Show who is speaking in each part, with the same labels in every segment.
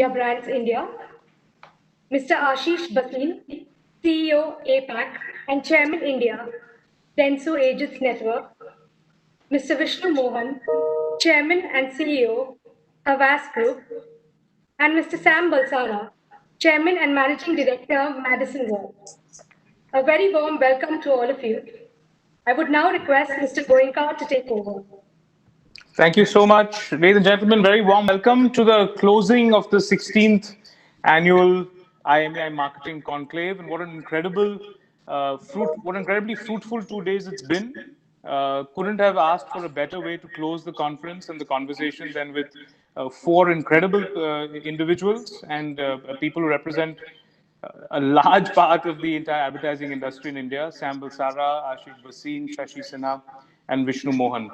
Speaker 1: Brands India, Mr. Ashish Basin, CEO APAC and Chairman India, Denso Agents Network, Mr. Vishnu Mohan, Chairman and CEO, Havas Group, and Mr. Sam Balsara, Chairman and Managing Director, Madison World. A very warm welcome to all of you. I would now request Mr. Goenka to take over.
Speaker 2: Thank you so much, ladies and gentlemen. Very warm welcome to the closing of the 16th annual IMAI Marketing Conclave, and what incredibly fruitful 2 days it's been. Couldn't have asked for a better way to close the conference and the conversation than with four incredible individuals and people who represent a large part of the entire advertising industry in India: Sam Balsara, Ashish Basin, Shashi Sinha, and Vishnu Mohan.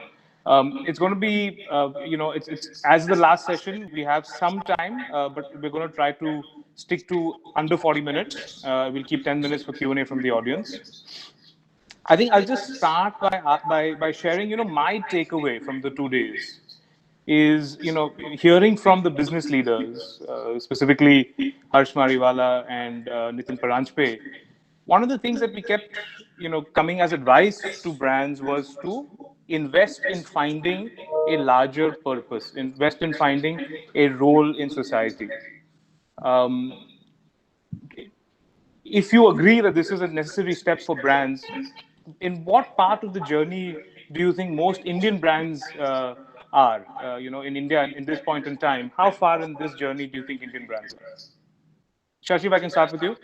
Speaker 2: It's going to be, it's as the last session. We have some time, but we're going to try to stick to under 40 minutes. We'll keep 10 minutes for Q&A from the audience. I think I'll just start by sharing, my takeaway from the 2 days is, hearing from the business leaders, specifically Harsh Mariwala and Nitin Paranjpe. One of the things that we kept, coming as advice to brands was to invest in finding a larger purpose, invest in finding a role in society. Um, if you agree that this is a necessary step for brands, in what part of the journey do you think most Indian brands are? In India in this point in time, how far in this journey do you think Indian brands are? Shashi, if I can start with you.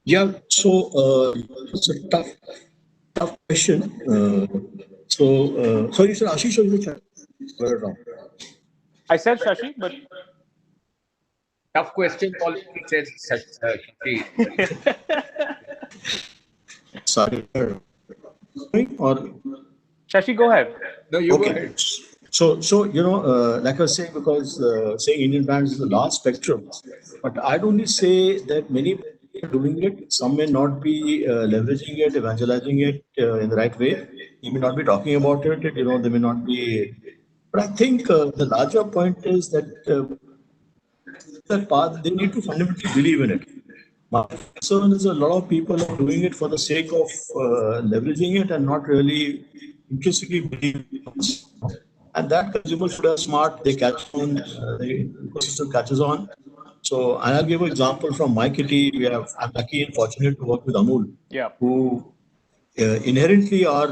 Speaker 3: Yeah, so it's a tough question. Sorry, sir, Ashish, or you got it wrong.
Speaker 2: I said Shashi, but
Speaker 4: tough question. Already said Shashi.
Speaker 3: Sorry, or
Speaker 2: Shashi, go ahead.
Speaker 4: No, you
Speaker 3: okay.
Speaker 4: go ahead.
Speaker 3: So like I was saying, because saying Indian brands is a large spectrum, but I'd only say that many are doing it. Some may not be leveraging it, evangelizing it in the right way. You may not be talking about it. They may not be. But I think the larger point is that path they need to fundamentally believe in it. My concern is a lot of people are doing it for the sake of leveraging it and not really intrinsically believing it. And that consumers should are smart, they catch on, the ecosystem catches on. So I'll give an example from my kitty. I'm lucky and fortunate to work with Amul,
Speaker 2: Yeah.
Speaker 3: who inherently are,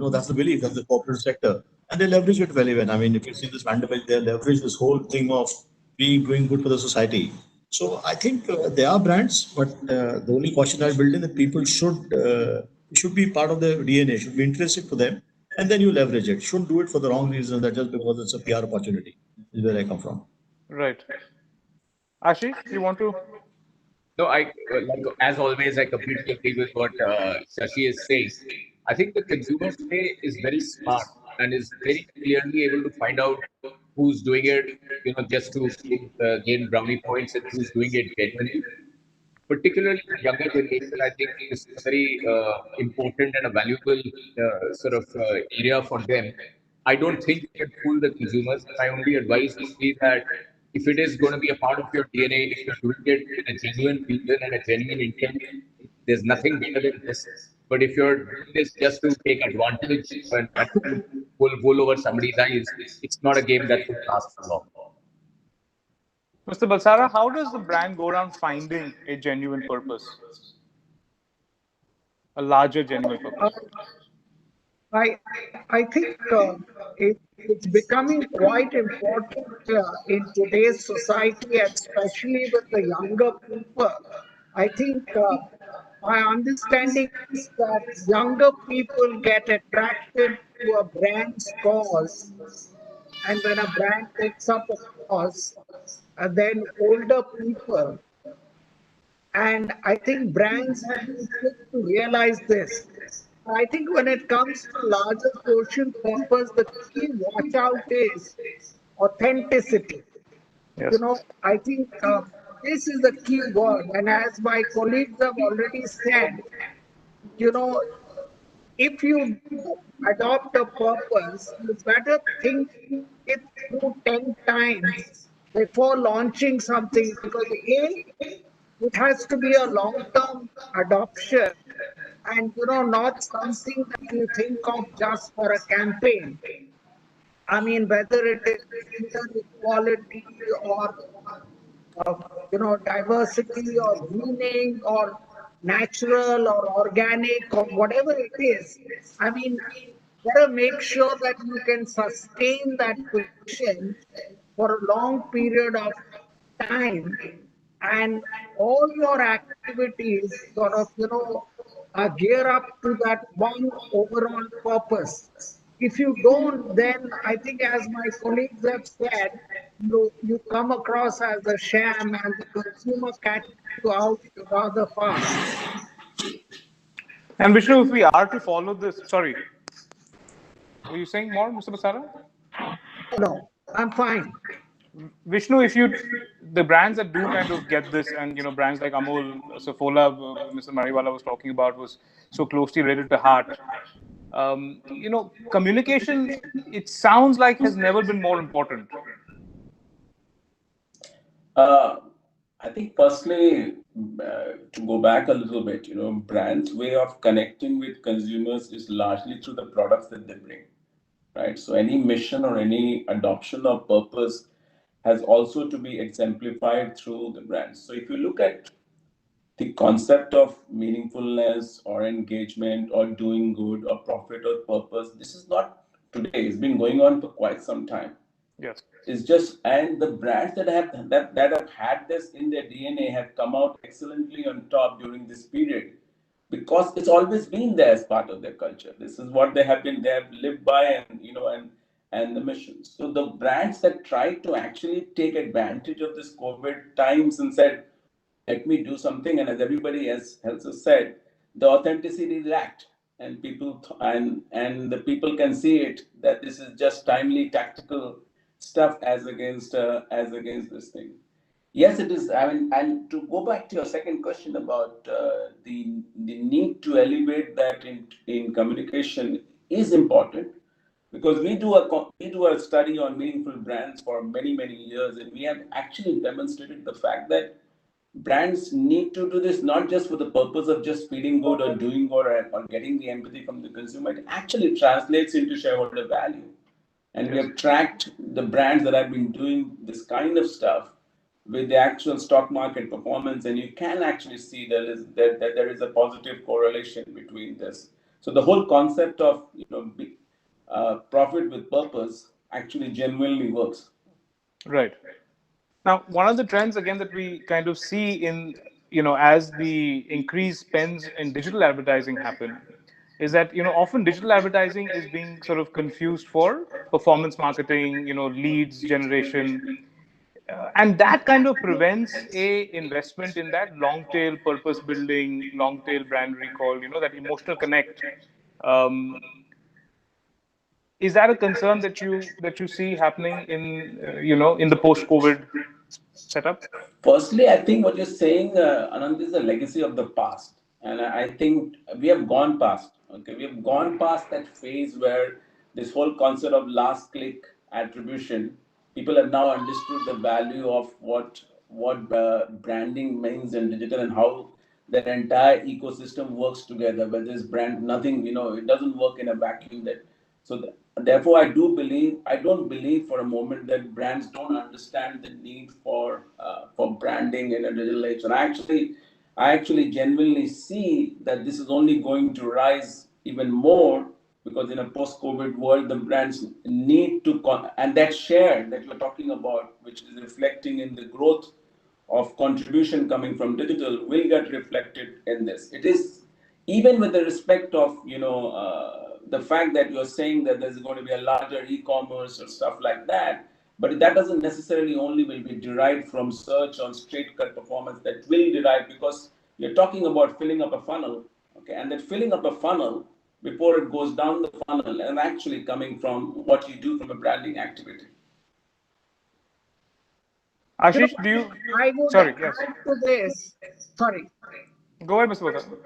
Speaker 3: that's the belief, that's the corporate sector. And they leverage it very well. I mean, if you see this pandemic, they leverage this whole thing of doing good for the society. So I think they are brands, but the only caution I build in that people should be part of the DNA, should be interesting for them, and then you leverage it. Shouldn't do it for the wrong reason, that just because it's a PR opportunity. Is where I come from.
Speaker 2: Right. Ashish, you want to?
Speaker 4: No, as always, I completely agree with what Shashi is saying. I think the consumer today is very smart and is very clearly able to find out who's doing it, just to gain brownie points, and who's doing it genuinely. Particularly the younger generation, I think is a very important and a valuable sort of area for them. I don't think you can fool the consumers. My only advice would be that if it is going to be a part of your DNA, if you're doing it with a genuine reason and a genuine intent, there's nothing better than this. But if you're doing this just to take advantage and to pull wool over somebody's eyes, it's not a game that will last for long.
Speaker 2: Mr. Balsara, how does the brand go around finding a genuine purpose? A larger genuine purpose?
Speaker 5: I think it's becoming quite important in today's society, especially with the younger people. I think my understanding is that younger people get attracted to a brand's cause, and when a brand takes up a cause, then older people. And I think brands have been quick to realize this. I think when it comes to larger social purpose, the key watch out is authenticity.
Speaker 2: Yes.
Speaker 5: I think this is the key word. And as my colleagues have already said, you know, if you adopt a purpose, you better think it through 10 times before launching something, because it has to be a long-term adoption, and not something that you think of just for a campaign. I mean, whether it is gender equality or diversity or greening or natural or organic or whatever it is. I mean, better make sure that you can sustain that position for a long period of time, and all your activities sort of, gear up to that one overall purpose. If you don't, then I think, as my colleagues have said, you come across as a sham, and the consumer catches you out rather fast.
Speaker 2: And Vishnu, if we are to follow this, sorry, were you saying more, Mr. Basara?
Speaker 5: No, I'm fine.
Speaker 2: Vishnu, if you, the brands that do kind of get this, and brands like Amul, Saffola, Mr. Mariwala was talking about, was so closely related to heart. Communication, it sounds like, has never been more important.
Speaker 6: I think firstly, to go back a little bit, brands' way of connecting with consumers is largely through the products that they bring, right? So any mission or any adoption of purpose has also to be exemplified through the brands. So if you look at the concept of meaningfulness or engagement or doing good or profit or purpose, this is not today. It's been going on for quite some time.
Speaker 2: Yes.
Speaker 6: It's just, and the brands that have had this in their DNA have come out excellently on top during this period, because it's always been there as part of their culture. This is what they have lived by, and the mission. So the brands that tried to actually take advantage of this COVID times and said, let me do something, and as everybody else has said, the authenticity lacked, and and the people can see it, that this is just timely tactical stuff as against this thing. Yes, it is. I mean, and to go back to your second question about the need to elevate that in communication is important, because we do a study on meaningful brands for many years, and we have actually demonstrated the fact that brands need to do this not just for the purpose of just feeling good or doing good, or getting the empathy from the consumer. It actually translates into shareholder value. And we
Speaker 2: Yes.
Speaker 6: have tracked the brands that have been doing this kind of stuff with the actual stock market performance, and you can actually see that there is a positive correlation between this. So the whole concept of profit with purpose actually genuinely works.
Speaker 2: Right. Now, one of the trends again that we kind of see in, as the increased spends in digital advertising happen, is that, often digital advertising is being sort of confused for performance marketing, leads generation, and that kind of prevents a investment in that long tail purpose building, long tail brand recall, that emotional connect. Um, is that a concern that you see happening in, in the post COVID setup?
Speaker 6: Firstly, I think what you're saying, Anand, is a legacy of the past. And I think we have gone past. Okay, we have gone past that phase where this whole concept of last click attribution, people have now understood the value of what branding means in digital, and how that entire ecosystem works together. Whether it's brand, nothing, it doesn't work in a vacuum. Therefore, I don't believe for a moment that brands don't understand the need for branding in a digital age. And I actually genuinely see that this is only going to rise even more, because in a post-COVID world, the brands need to and that share that you're talking about, which is reflecting in the growth of contribution coming from digital, will get reflected in this. It is, even with the respect of the fact that you're saying that there's going to be a larger e-commerce or stuff like that, but that doesn't necessarily only will be derived from search on straight cut performance. That will derive, because you're talking about filling up a funnel, okay, and that filling up a funnel before it goes down the funnel, and actually coming from what you do from a branding activity.
Speaker 2: Ashish, do you?
Speaker 5: I would
Speaker 2: Sorry, yes.
Speaker 5: add to this. Sorry.
Speaker 2: Go ahead, Mr. Bhatha.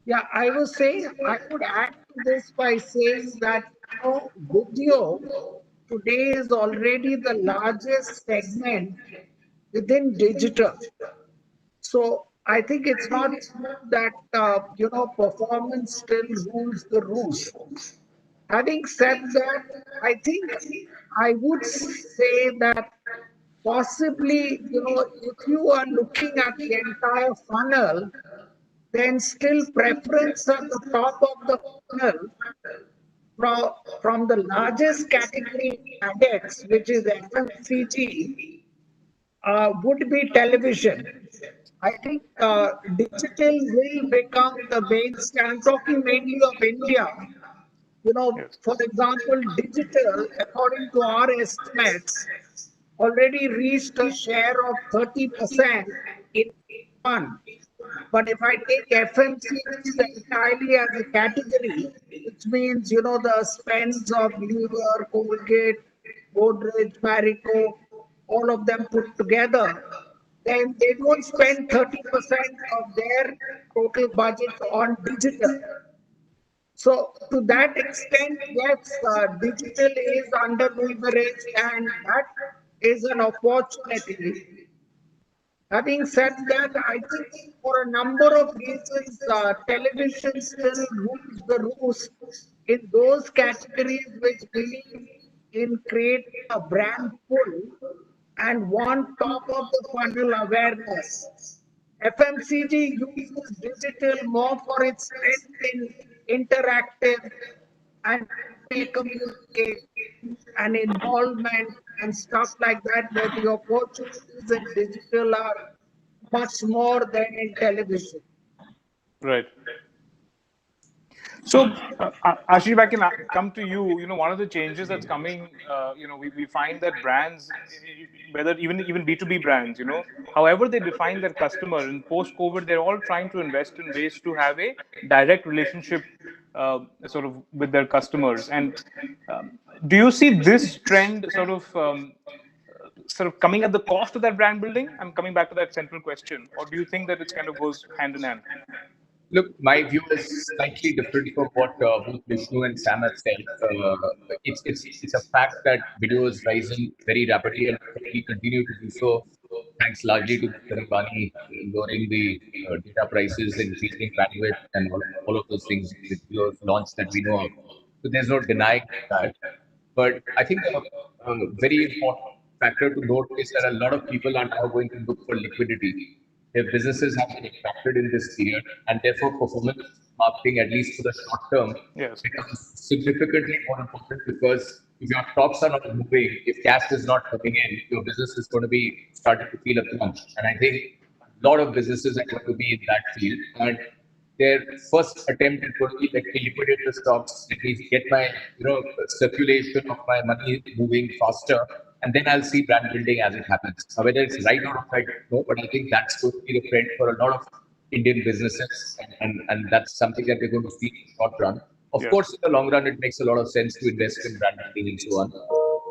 Speaker 5: Yeah, I would add to this by saying that video today is already the largest segment within digital. So I think it's not that performance still rules the roost. Having said that, I think I would say that possibly, if you are looking at the entire funnel, then still preference at the top of the funnel from, from the largest category index, which is FMCG, would be television. I think digital will become the mainstay. I'm talking mainly of India.
Speaker 2: Yes.
Speaker 5: For example, digital, according to our estimates, already reached a share of 30% in one. But if I take FMCGs entirely as a category, which means, the spends of Lever, Colgate, Godrej, Marico, all of them put together, then they don't spend 30% of their total budget on digital. So, to that extent, yes, digital is under leveraged, and that is an opportunity. Having said that, I think for a number of reasons, television still rules the roost in those categories which believe in creating a brand pull and want top of the funnel awareness. FMCG uses digital more for its strength in interactive and way communication and involvement and stuff like that, where the opportunities in digital are much more than in television.
Speaker 2: Right. So, Ashish, if I can come to you, one of the changes that's coming, we find that brands, whether even B2B brands, however they define their customer in post-COVID, they're all trying to invest in ways to have a direct relationship sort of with their customers. And do you see this trend sort of coming at the cost of that brand building? I'm coming back to that central question. Or do you think that it kind of goes hand in hand?
Speaker 4: Look, my view is slightly different from what both Vishnu and Sam have said. It's a fact that video is rising very rapidly and will continue to do so, thanks largely to Mr. Ambani lowering the data prices, increasing bandwidth, and all of those things with video's launch that we know of. So there's no denying that. But I think a very important factor to note is that a lot of people are now going to look for liquidity. Their businesses have been impacted in this period, and therefore performance marketing, at least for the short term,
Speaker 2: Yes.
Speaker 4: becomes significantly more important because if your stocks are not moving, if cash is not coming in, your business is going to be starting to feel a crunch. And I think a lot of businesses are going to be in that field. And their first attempt is going to be, let me liquidate the stocks, let me get my circulation of my money moving faster, and then I'll see brand building as it happens. Now, whether it's right or right, no, but I think that's going to be the trend for a lot of Indian businesses, and that's something that we're going to see in the short run. Of
Speaker 2: Yeah.
Speaker 4: course, in the long run, it makes a lot of sense to invest in brand building and so on.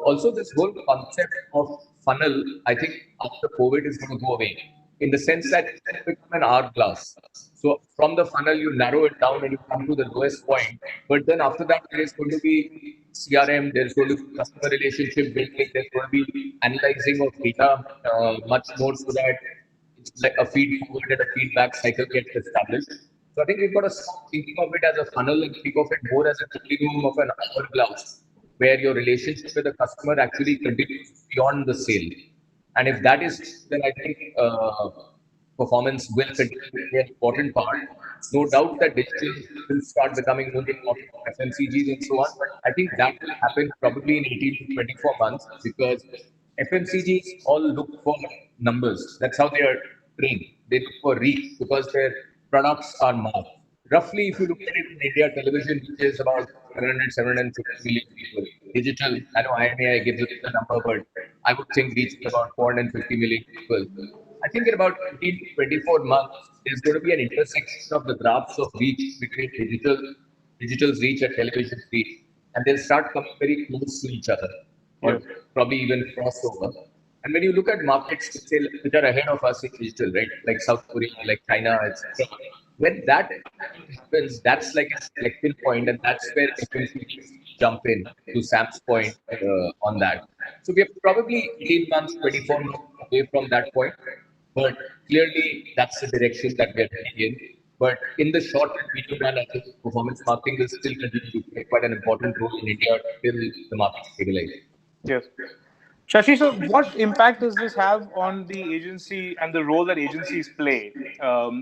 Speaker 4: Also, this whole concept of funnel, I think after COVID is going to go away in the sense that it's become an hourglass. So from the funnel, you narrow it down and you come to the lowest point. But then after that, there is going to be CRM, there's going to be customer relationship building, there's going to be analyzing of data much more so that it's like a feed forward and a feedback cycle gets established. So I think we've got to stop thinking of it as a funnel and think of it more as a continuum of an hourglass, where your relationship with the customer actually continues beyond the sale. And if that is, then I think performance will continue to be an important part. No doubt that digital will start becoming more important for FMCGs and so on, but I think that will happen probably in 18 to 24 months because FMCGs all look for numbers. That's how they are trained. They look for reach because their products are mass. Roughly, if you look at it in India, television reaches about 700, 750 million people. Digital, I know IMAI gives us the number, but I would think reaches about 450 million people. I think in about 18 to 24 months, there's going to be an intersection of the graphs of reach between digital's reach and television's reach, and they'll start coming very close to each other, or
Speaker 2: Yes.
Speaker 4: probably even crossover. And when you look at markets which are ahead of us in digital, right, like South Korea, like China, etc., when that happens, that's like a inflection point, and that's where FMCG jump in to Sam's point on that. So we are probably 18 months, 24 months away from that point, but clearly that's the direction that we are heading in. But in the short and medium run, I think performance marketing will still continue to play quite an important role in India till the market stabilize.
Speaker 2: Yes. Shashi, so what impact does this have on the agency and the role that agencies play?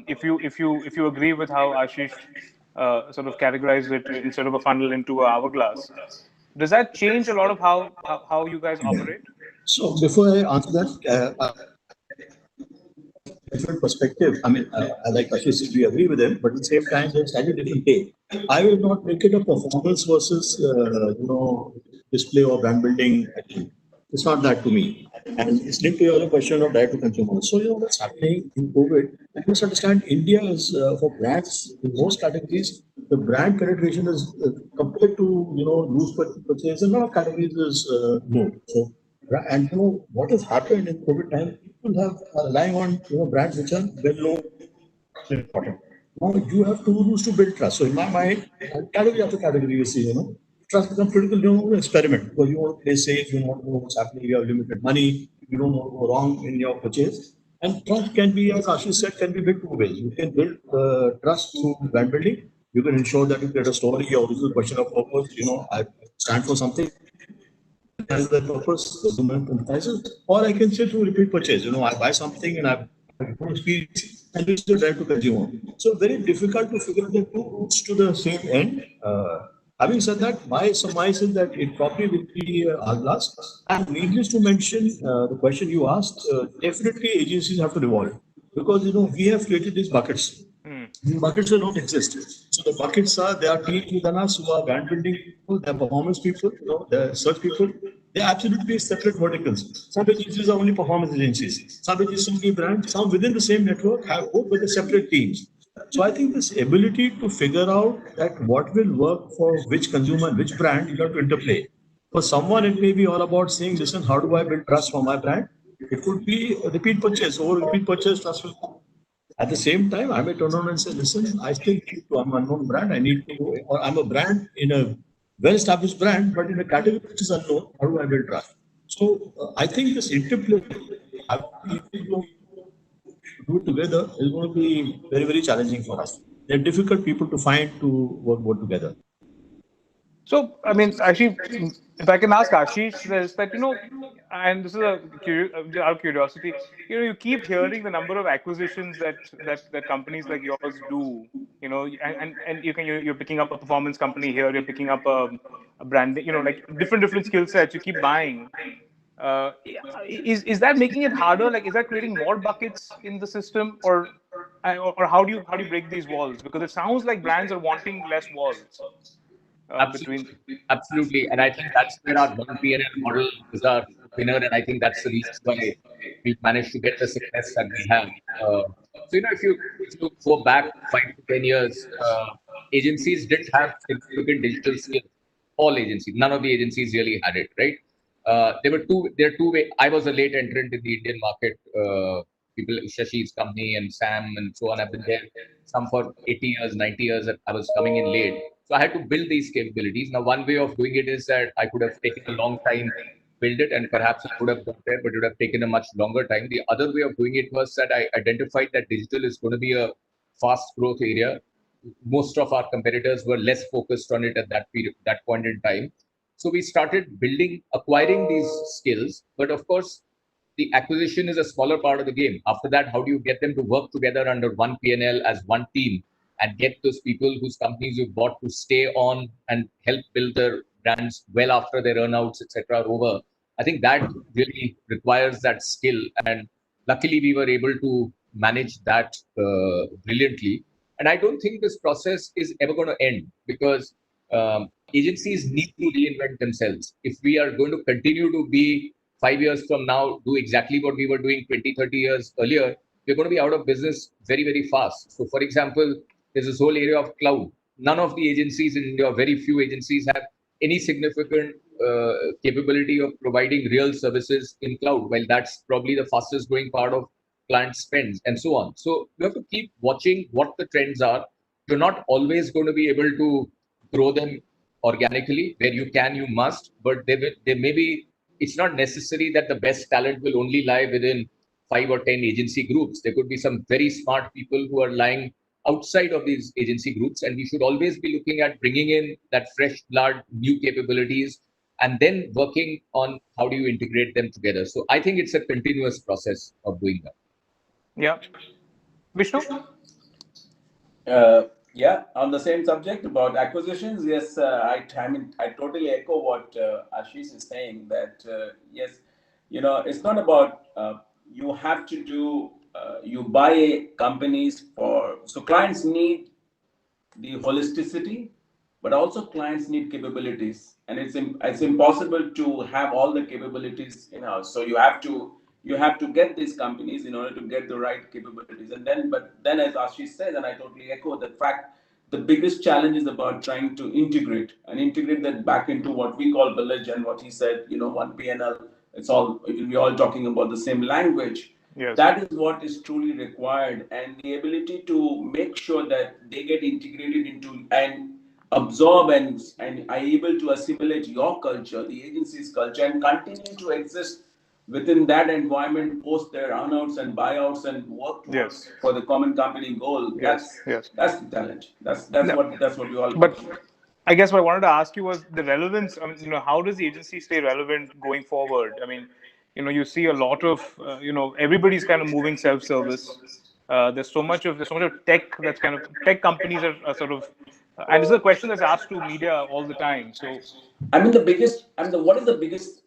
Speaker 2: If you agree with how Ashish sort of categorized it instead of a funnel into an hourglass, does that change a lot of how you guys operate?
Speaker 3: So before I answer that, different perspective. I mean, I like Ashish said, we agree with him, but at the same time, there's slightly different take. I will not make it a performance versus, display or brand building action. It's not that to me. And it's linked to your other question of direct to consumer. So, what's happening in COVID, you must understand India is, for brands in most categories, the brand penetration is compared to, loose purchase in a lot of categories is low. So, and what has happened in COVID time, people have are relying on brands which are well known important. Now you have two rules to build trust. So in my mind, category after category, you see, trust becomes critical. You want to experiment because you want to play safe. You want to know what's happening. You have limited money. You don't want to go wrong in your purchase. And trust can be, as Ashish said, can be built two ways. You can build trust through brand building. You can ensure that you create a story. Your original question of purpose. I stand for something as the purpose consumer emphasizes, or I can say through repeat purchase. I buy something and I experience and it's the direct to consumer. So very difficult to figure out the two routes to the same end. Having said that, my surmise is that it probably will be hourglass. And needless to mention, the question you asked, definitely agencies have to evolve because we have created these buckets. The buckets will not exist. So the buckets are there are teams within us who are brand building people, they're performance people, they're search people. They're absolutely separate verticals. Some agencies are only performance agencies. Some agencies only brand. Some within the same network have both with the separate teams. So I think this ability to figure out that what will work for which consumer, which brand, you have to interplay. For someone, it may be all about saying, listen, how do I build trust for my brand? It could be a repeat purchase or repeat purchase trust will come. At the same time, I may turn around and say, listen, I still need to, I'm an unknown brand. I need to, or I'm a brand in a well-established brand, but in a category which is unknown. How do I build trust? So I think this interplay, if we don't do it together, is going to be very, very challenging for us. They're difficult people to find to work both together.
Speaker 2: So, I mean, actually, if I can ask Ashish this, that, and this is out of curiosity, you keep hearing the number of acquisitions that companies like yours do, and you're picking up a performance company here, you're picking up a brand, like different skill sets you keep buying. Is that making it harder? Like, is that creating more buckets in the system, or how do you break these walls? Because it sounds like brands are wanting less walls between.
Speaker 4: Absolutely. And I think that's where our one P&L model is our winner. And I think that's the reason why we've managed to get the success that we have. If you go back 5 to 10 years, agencies didn't have significant digital skills. All agencies, none of the agencies really had it, right? There are two way. I was a late entrant in the Indian market. People, Shashi's company and Sam and so on, have been there. Some for 80 years, 90 years. I was coming in late. So I had to build these capabilities. Now, one way of doing it is that I could have taken a long time build it, and perhaps I would have got there, but it would have taken a much longer time. The other way of doing it was that I identified that digital is going to be a fast growth area. Most of our competitors were less focused on it at that period, that point in time. So we started acquiring these skills. But of course, the acquisition is a smaller part of the game. After that, how do you get them to work together under one P&L as one team and get those people whose companies you bought to stay on and help build their brands well after their earnouts, etc. are over? I think that really requires that skill. And luckily, we were able to manage that brilliantly. And I don't think this process is ever going to end because agencies need to reinvent themselves. If we are going to continue to be 5 years from now, do exactly what we were doing 20, 30 years earlier, we're going to be out of business very, very fast. So, for example, there's this whole area of cloud. None of the agencies in India, very few agencies, have any significant capability of providing real services in cloud, while that's probably the fastest growing part of client spends and so on. So you have to keep watching what the trends are. You're not always going to be able to grow them organically. Where you can, you must, but there may be, it's not necessary that the best talent will only lie within 5 or 10 agency groups. There could be some very smart people who are lying outside of these agency groups, and we should always be looking at bringing in that fresh blood, new capabilities, and then working on how do you integrate them together. So I think it's a continuous process of doing that.
Speaker 2: Yeah. Vishnu?
Speaker 6: Yeah, on the same subject about acquisitions, yes, I mean, I totally echo what Ashish is saying that, yes, it's not about you have to do, you buy companies for, so clients need the holisticity, but also clients need capabilities, and it's impossible to have all the capabilities in house. So you have to get these companies in order to get the right capabilities, and then as Ashish says, and I totally echo the fact, the biggest challenge is about trying to integrate that back into what we call village, and what he said, one PNL. It's all, we're all talking about the same language.
Speaker 2: Yes.
Speaker 6: That is what is truly required, and the ability to make sure that they get integrated into and absorb and are able to assimilate your culture, the agency's culture, and continue to exist within that environment post their earnouts and buyouts and work towards
Speaker 2: Yes.
Speaker 6: for the common company goal.
Speaker 2: Yes. Yes.
Speaker 6: That's the challenge. That's
Speaker 2: No.
Speaker 6: what we all.
Speaker 2: But I guess what I wanted to ask you was the relevance. I mean, how does the agency stay relevant going forward? I mean, you see a lot of, everybody's kind of moving self-service. There's so much of tech that's kind of tech companies are sort of, and this is a question that's asked to media all the time. So
Speaker 6: I mean, what is the biggest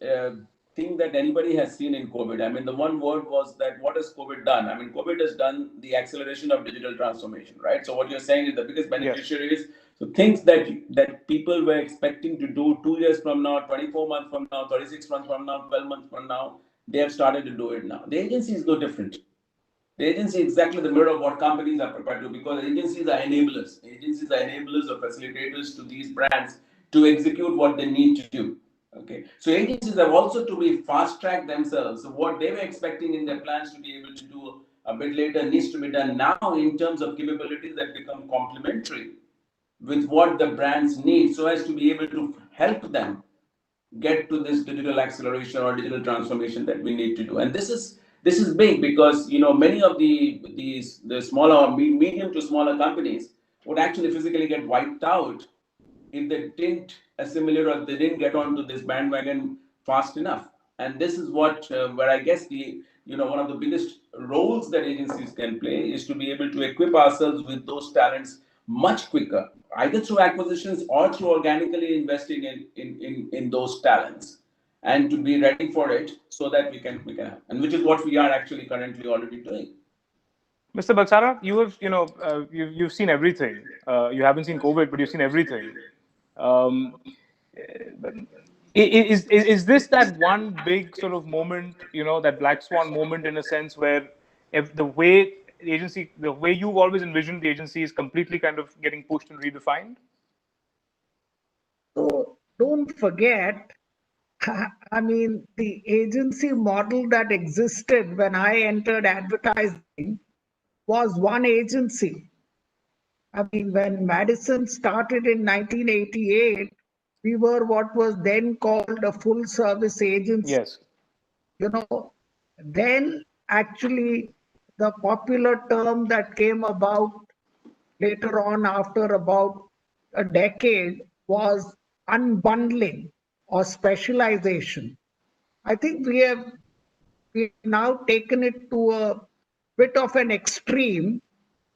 Speaker 6: thing that anybody has seen in COVID? I mean, the one word was that what has COVID done? I mean, COVID has done the acceleration of digital transformation, right? So what you're saying is the biggest
Speaker 2: yes,
Speaker 6: beneficiary is, so things that people were expecting to do 2 years from now, 24 months from now, 36 months from now, 12 months from now, they have started to do it now. The agency is no different. The agency is exactly the mirror of what companies are prepared to do, because agencies are enablers. Agencies are enablers or facilitators to these brands to execute what they need to do. Okay, so agencies have also to be fast track themselves. So what they were expecting in their plans to be able to do a bit later needs to be done now in terms of capabilities that become complementary with what the brands need, so as to be able to help them get to this digital acceleration or digital transformation that we need to do. And this is big, because many of the smaller, medium to smaller companies would actually physically get wiped out if they didn't assimilate or they didn't get onto this bandwagon fast enough. And this is what where I guess the one of the biggest roles that agencies can play is to be able to equip ourselves with those talents much quicker, either through acquisitions or through organically investing in those talents, and to be ready for it so that we can have, and which is what we are actually currently already doing.
Speaker 2: Mr. Balsara, you've seen everything. You haven't seen COVID, but you've seen everything. Um, is this that one big sort of moment, that black swan moment in a sense, where if the way you've always envisioned the agency is completely kind of getting pushed and redefined?
Speaker 5: So don't forget, I mean, the agency model that existed when I entered advertising was one agency. I mean, when Madison started in 1988, we were what was then called a full service agency.
Speaker 2: Yes.
Speaker 5: Then actually the popular term that came about later on after about a decade was unbundling or specialization. I think we have now taken it to a bit of an extreme,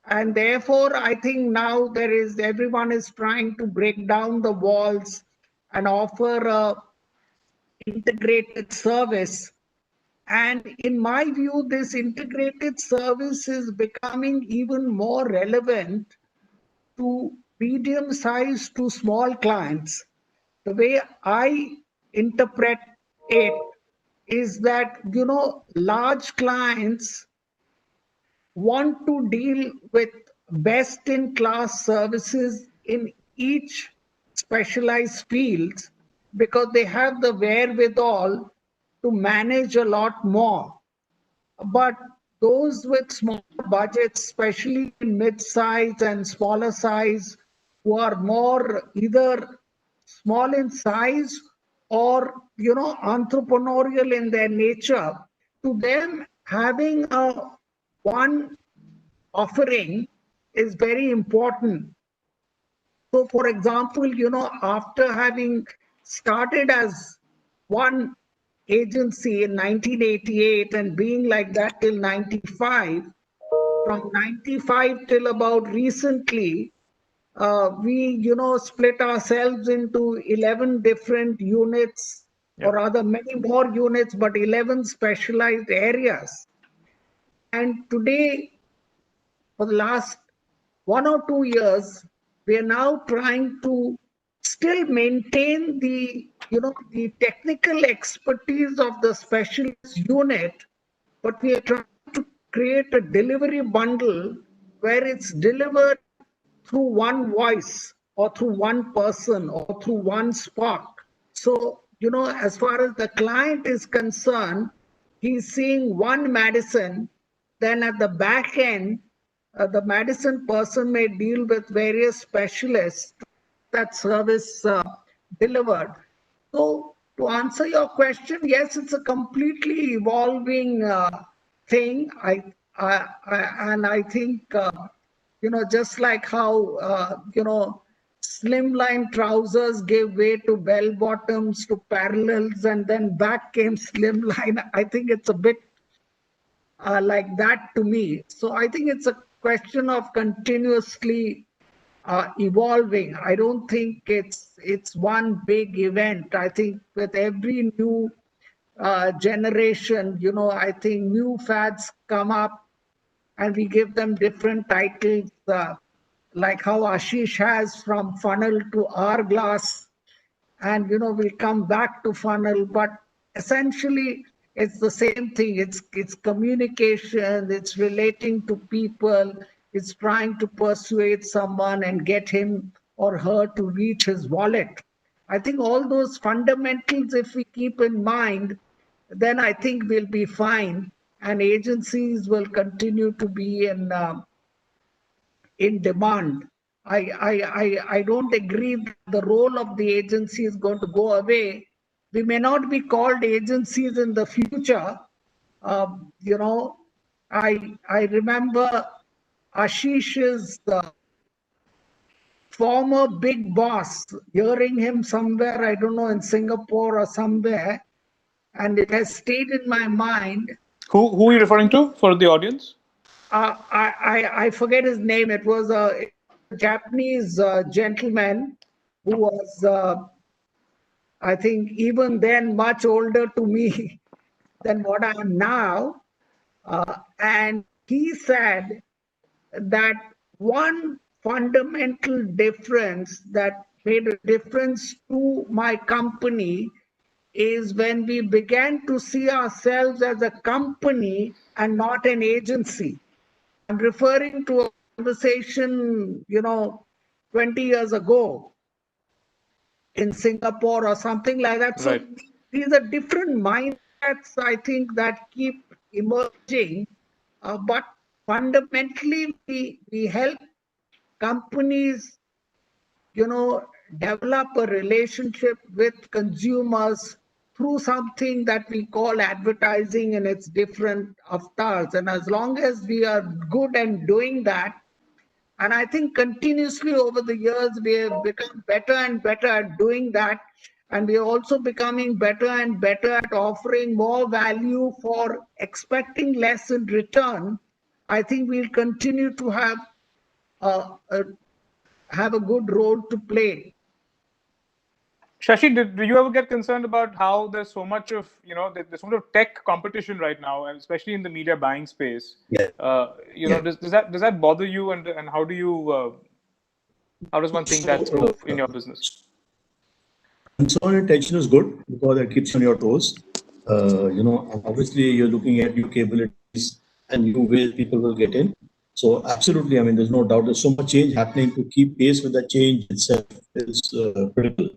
Speaker 5: and therefore I think now everyone is trying to break down the walls and offer a integrated service. And in my view, this integrated service is becoming even more relevant to medium-sized to small clients. The way I interpret it is that, large clients want to deal with best-in-class services in each specialized fields, because they have the wherewithal to manage a lot more. But those with small budgets, especially in mid-size and smaller size, who are more either small in size or, entrepreneurial in their nature, to them having a one offering is very important. So, for example, after having started as one agency in 1988 and being like that till 95, from 95 till about recently, we, split ourselves into 11 different units, or rather many more units, but 11 specialized areas. And today, for the last 1 or 2 years, we are now trying to still maintain the, the technical expertise of the specialist unit, but we are trying to create a delivery bundle where it's delivered through one voice or through one person or through one spark. So, as far as the client is concerned, he's seeing one medicine, then at the back end, the medicine person may deal with various specialists to get that service delivered. So, to answer your question, yes, it's a completely evolving thing. And I think, just like how, slimline trousers gave way to bell bottoms to parallels, and then back came slimline. I think it's a bit like that to me. So I think it's a question of continuously evolving. I don't think it's one big event. I think with every new generation, I think new fads come up and we give them different titles, like how Ashish has from funnel to hourglass, and we'll come back to funnel, but essentially it's the same thing. It's communication, it's relating to people, it's trying to persuade someone and get him or her to reach his wallet. I think all those fundamentals, if we keep in mind, then I think we'll be fine, and agencies will continue to be in demand. I don't agree that the role of the agency is going to go away. We may not be called agencies in the future. I remember Ashish's former big boss, hearing him somewhere, I don't know, in Singapore or somewhere, and it has stayed in my mind.
Speaker 2: Who are you referring to for the audience?
Speaker 5: I forget his name. It was a Japanese gentleman who was, I think, even then much older to me than what I am now. And he said that one fundamental difference that made a difference to my company is when we began to see ourselves as a company and not an agency. I'm referring to a conversation, 20 years ago in Singapore or something like that. So
Speaker 2: Right.
Speaker 5: these are different mindsets, I think, that keep emerging. But fundamentally, we help companies, develop a relationship with consumers through something that we call advertising and its different avatars. And as long as we are good at doing that, and I think continuously over the years, we have become better and better at doing that. And we are also becoming better and better at offering more value for expecting less in return. I think we'll continue to have a good role to play.
Speaker 2: Shashi, do you ever get concerned about how there's so much of, there's so much of tech competition right now, and especially in the media buying space?
Speaker 3: Yeah.
Speaker 2: Does that bother you, and how do you, how does one think that through in your business?
Speaker 3: Concern attention is good because it keeps you on your toes. Obviously you're looking at new capabilities and new ways people will get in. So absolutely, I mean, there's no doubt. There's so much change happening. To keep pace with the change itself is critical.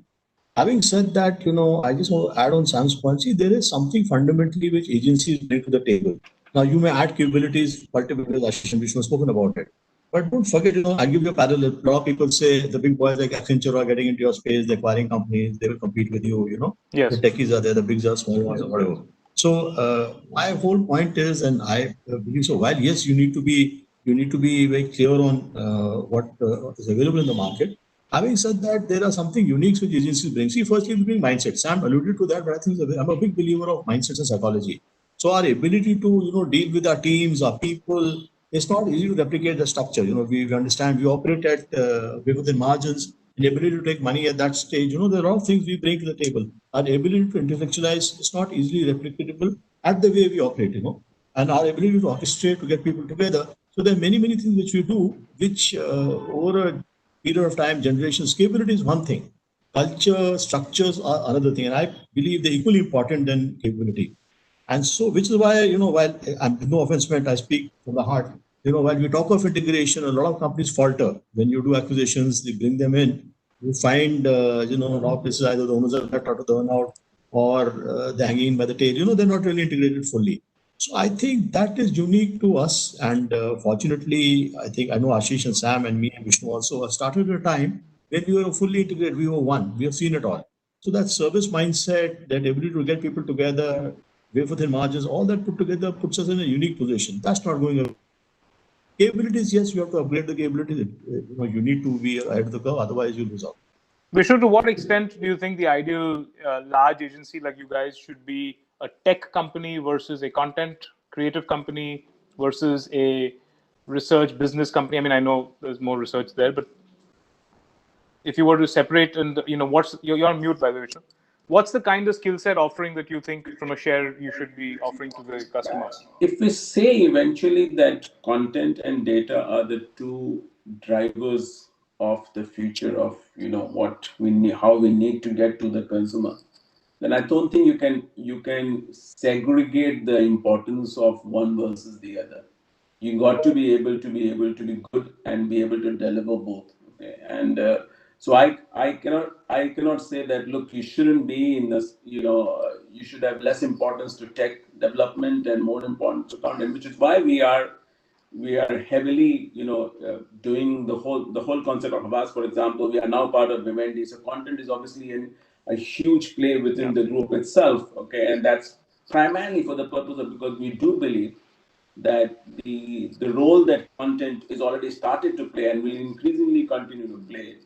Speaker 3: Having said that, I just want to add on Sam's point. See, there is something fundamentally which agencies bring to the table. Now, you may add capabilities, multiple, as Ashish and Vishnu have spoken about it. But don't forget, I'll give you a parallel. A lot of people say the big boys like Accenture are getting into your space, they're acquiring companies, they will compete with you. The
Speaker 2: Yes.
Speaker 3: techies are there, the bigs are small ones or whatever. So my whole point is, and I believe so. While yes, you need to be very clear on what is available in the market. Having said that, there are something unique which agencies bring. See, firstly, we bring mindset. Sam alluded to that, but I think I'm a big believer of mindsets and psychology. So our ability to deal with our teams, our people, it's not easy to replicate the structure. We understand we operate at within margins, and the ability to take money at that stage. There are a lot of things we bring to the table. Our ability to intellectualize is not easily replicatable at the way we operate. And our ability to orchestrate to get people together. So there are many things which we do, which over a period of time, generations, capability is one thing. Culture, structures are another thing, and I believe they're equally important than capability. And so, which is why, while I'm no offense meant, I speak from the heart. While we talk of integration, a lot of companies falter when you do acquisitions. They bring them in. You find, a lot of places either the owners are left out of the earnout or they're hanging by the tail. They're not really integrated fully. So I think that is unique to us. And fortunately, I think I know Ashish and Sam and me and Vishnu also have started at a time when we were fully integrated. We were one. We have seen it all. So that service mindset, that ability to get people together, wafer thin margins, all that put together puts us in a unique position. That's not going away. Capabilities, yes, you have to upgrade the capabilities. You need to be ahead of the curve, otherwise you'll lose out.
Speaker 2: Vishnu, to what extent do you think the ideal large agency like you guys should be a tech company versus a content creative company versus a research business company? I mean, I know there's more research there, but if you were to separate and what's you're on mute by the way, Vishnu. What's the kind of skill set offering that you think from a share you should be offering to the customer?
Speaker 6: If we say eventually that content and data are the two drivers of the future of what we need, how we need to get to the consumer, then I don't think you can segregate the importance of one versus the other. You got to be good and be able to deliver both. Okay, and so I cannot say that, look, you shouldn't be in this. You should have less importance to tech development and more importance to content, which is why we are heavily doing the whole concept of Havas. For example, we are now part of Vivendi, so content is obviously a huge play within the group itself. Okay, and that's primarily for the purpose of, because we do believe that the role that content is already started to play and will increasingly continue to play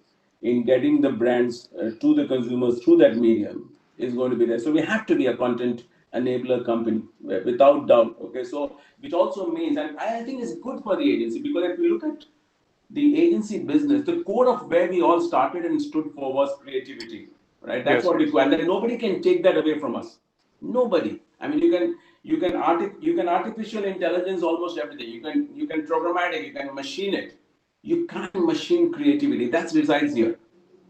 Speaker 6: in getting the brands to the consumers through that medium is going to be there. So we have to be a content enabler company without doubt. Okay, so which also means, and I think it's good for the agency, because if you look at the agency business, the core of where we all started and stood for was creativity, right? That's
Speaker 2: Yes.
Speaker 6: what we do, and then nobody can take that away from us. Nobody. I mean, you can artificial intelligence almost everything. You can programmatic. You can machine it. You can't machine creativity. That resides here.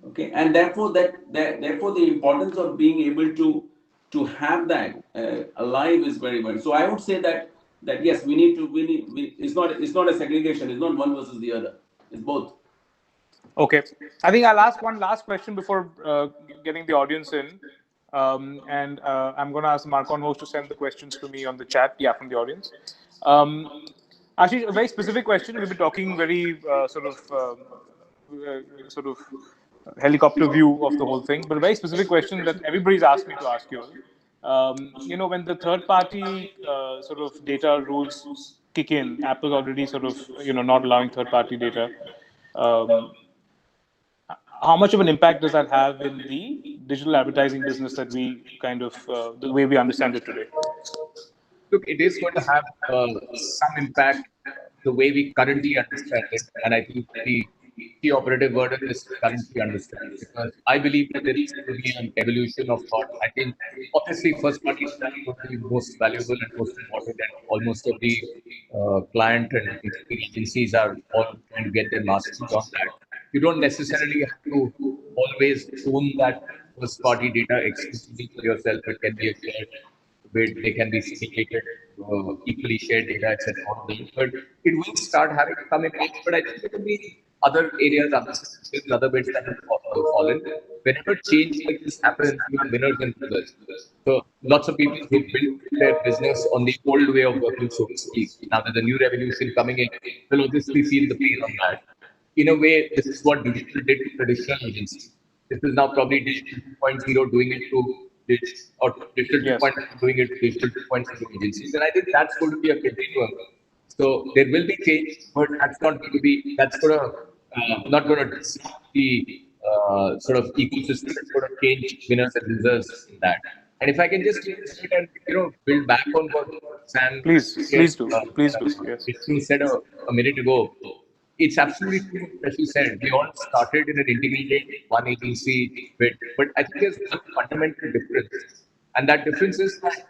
Speaker 6: Okay, and therefore the importance of being able to have that alive is very very. So I would say that yes, it's not a segregation. It's not one versus the other. It's both.
Speaker 2: Okay. I think I'll ask one last question before getting the audience in. And I'm going to ask the Marcon host to send the questions to me on the chat, from the audience. Ashish, a very specific question. We've been talking very sort of helicopter view of the whole thing, but a very specific question that everybody's asked me to ask you all. When the third party sort of data rules kick in, Apple's already sort of, not allowing third party data. Um, how much of an impact does that have in the digital advertising business that we kind of the way we understand it today?
Speaker 4: Look, it is going to have some impact the way we currently understand it, and I think the operative word is currently understand, because I believe that there is going to be an evolution of thought. I think obviously first party data is going to be most valuable and most important, and almost every client and agencies are all trying to get their masters on that. You don't necessarily have to always own that first party data exclusively for yourself. It can be a shared bit, they can be syndicated equally share data, etc. But it will start having to come in place. But I think there will be other areas, other solutions, other bits that will fall in. Whenever change like this happens, you have winners and losers. So lots of people who built their business on the old way of working, so to speak, now that the new revolution coming in, will obviously feel the pain on that. In a way, this is what digital did to traditional agencies. This is now probably digital 2.0 doing it to or digital
Speaker 2: Yes.
Speaker 4: 2.0 doing it to digital 2.0 agencies. And I think that's going to be a continuum. So there will be change, but that's not going to be, that's going to, not going to disrupt the sort of ecosystem. It's going to change winners and losers in that. And if I can just take this bit and, build back on what Sam
Speaker 2: Please do. Please do. Yes.
Speaker 4: Vishnu said a minute ago, it's absolutely true, as you said. We all started in an integrated one agency bit, but I think there's one fundamental difference. And that difference is that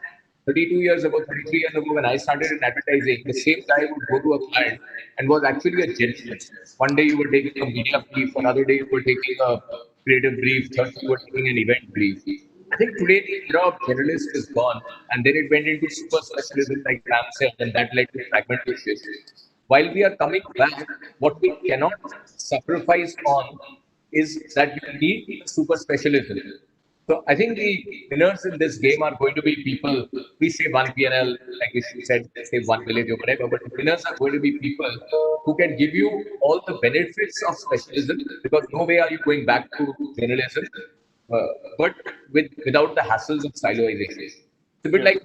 Speaker 4: 32 years ago, 33 years ago, when I started in advertising, the same guy would go to a client and was actually a generalist. One day you were taking a media brief, another day you were taking a creative brief, third day you were taking an event brief. I think today the era of generalist is gone, and then it went into super specialism like Ram said, and that led to fragmentation. While we are coming back, what we cannot sacrifice on is that you need super specialism. So I think the winners in this game are going to be people. We say one PNL, like we said, say one village or whatever, but the winners are going to be people who can give you all the benefits of specialism, because no way are you going back to journalism, uh, but without the hassles of siloization. It's a bit like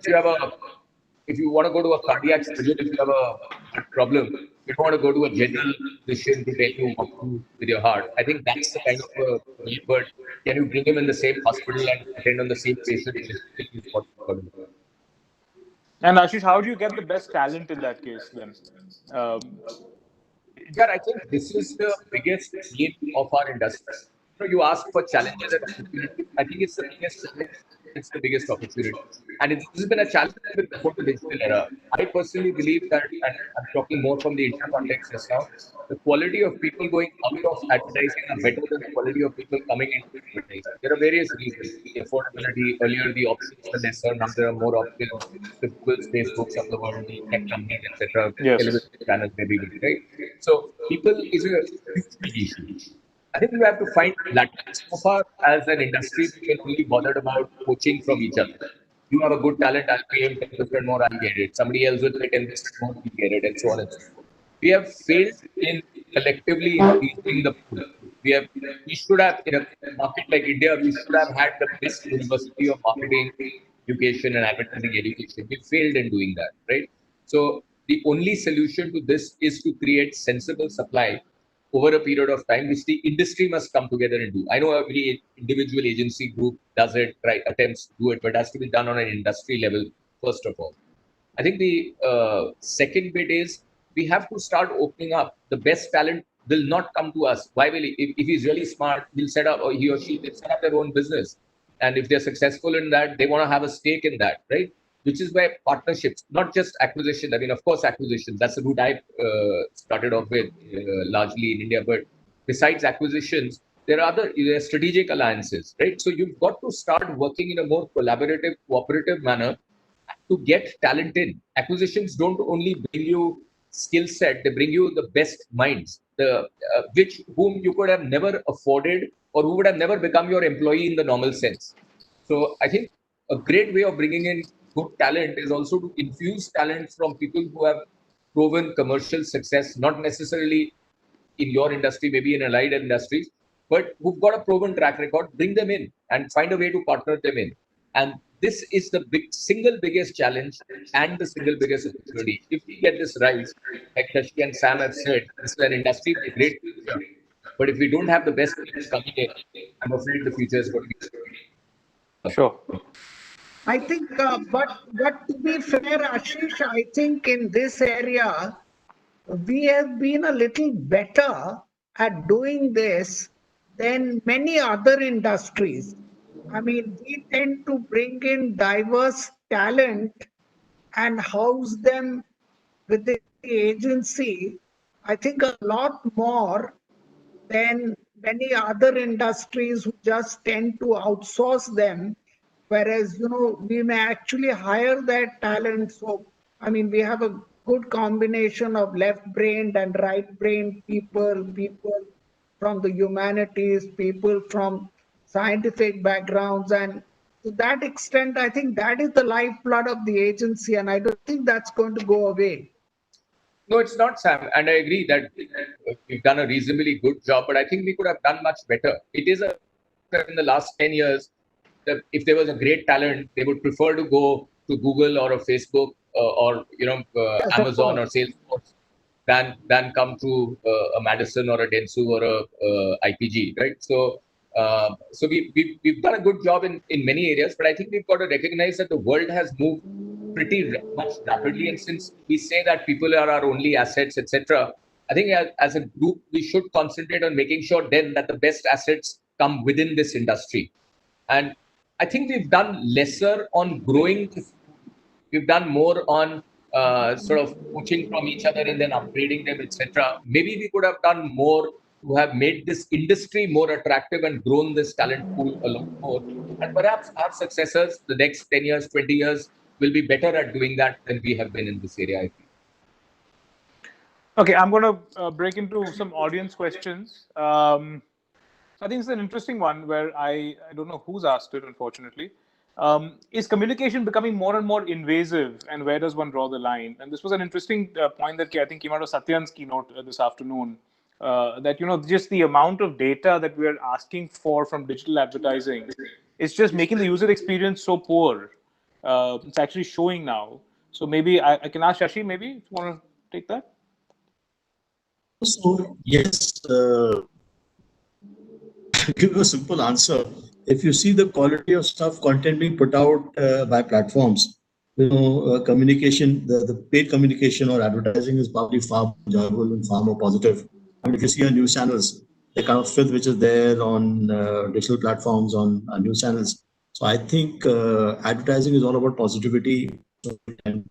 Speaker 4: if you want to go to a cardiac surgeon, if you have a heart problem, you don't want to go to a general physician to tell you what to do with your heart. I think that's the kind of need, but can you bring him in the same hospital and attend on the same patient list? Is what we're going to do.
Speaker 2: And Ashish, how do you get the best talent in that case then?
Speaker 4: Yeah, I think this is the biggest need of our industry. You ask for challenges and opportunities. I think it's the biggest challenge. It's the biggest opportunity. And this has been a challenge with before the digital era. I personally believe that, and I'm talking more from the India context just now, the quality of people going out of advertising are better than the quality of people coming into advertising. There are various reasons. The affordability, earlier the options were lesser, now there are more options. The Googles, Facebooks of the world, the tech companies, etc.,
Speaker 2: Yes.
Speaker 4: television channels, everybody, right? So people is a huge big issue. I think we have to find that. So far, as an industry, we've been only bothered about poaching from each other. You have a good talent, I'll pay him 10% more, I'll get it. Somebody else will pay 10% more, we get it, and so on and so forth. We have failed in collectively increasing the pool. We should have, in a market like India, we should have had the best university of marketing, education, and advertising education. We failed in doing that, right? So the only solution to this is to create sensible supply over a period of time, which the industry must come together and do. I know every individual agency group does it, try attempts to do it, but it has to be done on an industry level first of all. I think the second bit is we have to start opening up. The best talent will not come to us. Why will he? If he's really smart, he'll set up, or he or she will set up their own business. And if they're successful in that, they want to have a stake in that, right? Which is where partnerships, not just acquisition. I mean, of course, acquisitions. That's the route I started off with, largely in India. But besides acquisitions, there are strategic alliances, right? So you've got to start working in a more collaborative, cooperative manner to get talent in. Acquisitions don't only bring you skill set; they bring you the best minds, the which whom you could have never afforded or who would have never become your employee in the normal sense. So I think a great way of bringing in good talent is also to infuse talent from people who have proven commercial success, not necessarily in your industry, maybe in allied industries, but who've got a proven track record, bring them in and find a way to partner them in. And this is the single biggest challenge and the single biggest opportunity. If we get this right, like Shashi and Sam have said, this is an industry with a great future. But if we don't have the best people coming in, I'm afraid the future is going to be.
Speaker 2: Sure.
Speaker 5: I think, but to be fair, Ashish, I think in this area, we have been a little better at doing this than many other industries. I mean, we tend to bring in diverse talent and house them within the agency, I think a lot more than many other industries who just tend to outsource them. Whereas, we may actually hire that talent. So I mean, we have a good combination of left-brained and right-brained people, people from the humanities, people from scientific backgrounds. And to that extent, I think that is the lifeblood of the agency. And I don't think that's going to go away.
Speaker 4: No, it's not, Sam. And I agree that we've done a reasonably good job, but I think we could have done much better. It is a that in the last 10 years, that if there was a great talent, they would prefer to go to Google or a Facebook or
Speaker 5: Yes, of
Speaker 4: Amazon or
Speaker 5: course.
Speaker 4: Salesforce than come to a Madison or a Dentsu or a IPG, right? So we've done a good job in many areas, but I think we've got to recognize that the world has moved pretty much rapidly, and since we say that people are our only assets, etc., I think as a group we should concentrate on making sure then that the best assets come within this industry. And I think we've done lesser on growing this. We've done more on sort of poaching from each other and then upgrading them, etc. Maybe we could have done more to have made this industry more attractive and grown this talent pool a lot more. And perhaps our successors, the next 10 years, 20 years, will be better at doing that than we have been in this area, I feel.
Speaker 2: Okay, I'm going to break into some audience questions. So I think it's an interesting one where I don't know who's asked it, unfortunately. Is communication becoming more and more invasive, and where does one draw the line? And this was an interesting point that I think came out of Satyan's keynote this afternoon. That just the amount of data that we are asking for from digital advertising is just making the user experience so poor. It's actually showing now. So maybe I can ask Shashi, maybe if you want to take that.
Speaker 3: So yes, give you a simple answer. If you see the quality of stuff, content being put out by platforms, communication, the paid communication or advertising is probably far more enjoyable and far more positive. I mean, if you see on news channels, the kind of filth which is there on digital platforms, on news channels. So I think advertising is all about positivity, and